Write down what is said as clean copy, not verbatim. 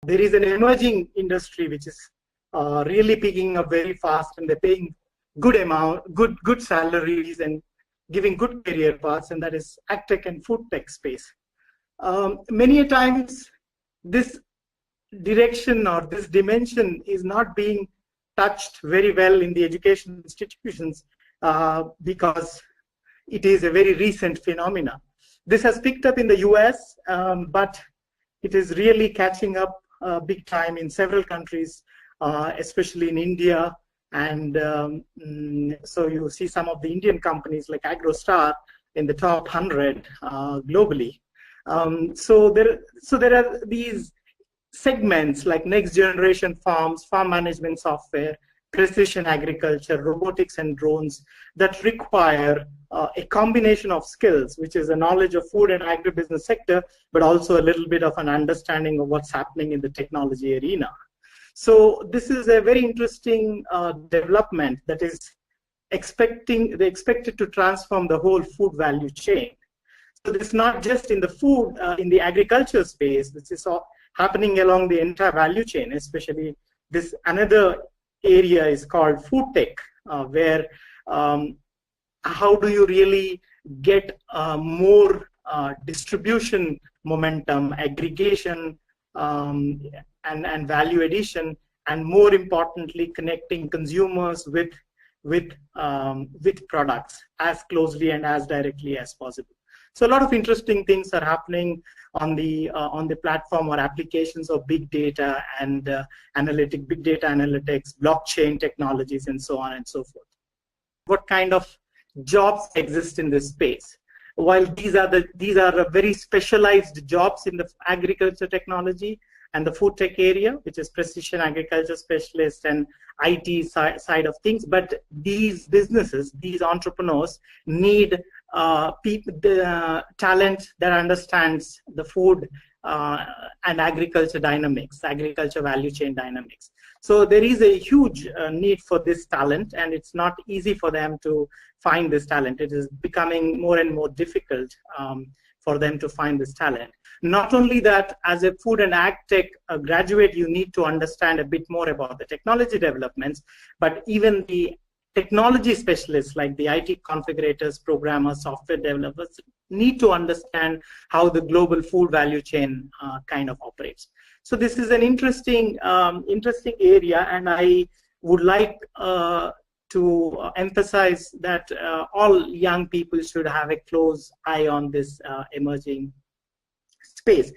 There is an emerging industry which is really picking up very fast, and they're paying good salaries and giving good career paths, and that is AgTech and FoodTech space. Many a times, this direction or this dimension is not being touched very well in the education institutions because it is a very recent phenomena. This has picked up in the US, but it is really catching up big time in several countries, especially in India. And so you see some of the Indian companies like AgroStar in the top 100 globally. So there are these segments like next generation farms, farm management software, precision agriculture, robotics and drones that require a combination of skills, which is a knowledge of food and agribusiness sector, but also a little bit of an understanding of what's happening in the technology arena. So this is a very interesting development that is expected to transform the whole food value chain. So this is not just in the food, in the agriculture space. This is all happening along the entire value chain, especially this another area is called FoodTech, where how do you really get more distribution momentum, aggregation, and value addition, and more importantly, connecting consumers with products as closely and as directly as possible. So a lot of interesting things are happening on the platform or applications of big data and big data analytics, blockchain technologies, and so on and so forth. What kind of jobs exist in this space? While these are very specialized jobs in the agriculture technology and the food tech area, which is precision agriculture specialist and IT side of things, but these businesses, these entrepreneurs need talent that understands the food and agriculture dynamics, agriculture value chain dynamics. So there is a huge need for this talent, and it's not easy for them to find this talent. It is becoming more and more difficult for them to find this talent. Not only that, as a food and ag tech graduate, you need to understand a bit more about the technology developments, but even the technology specialists like the IT configurators, programmers, software developers need to understand how the global food value chain kind of operates. So this is an interesting area, and I would like to emphasize that all young people should have a close eye on this emerging space.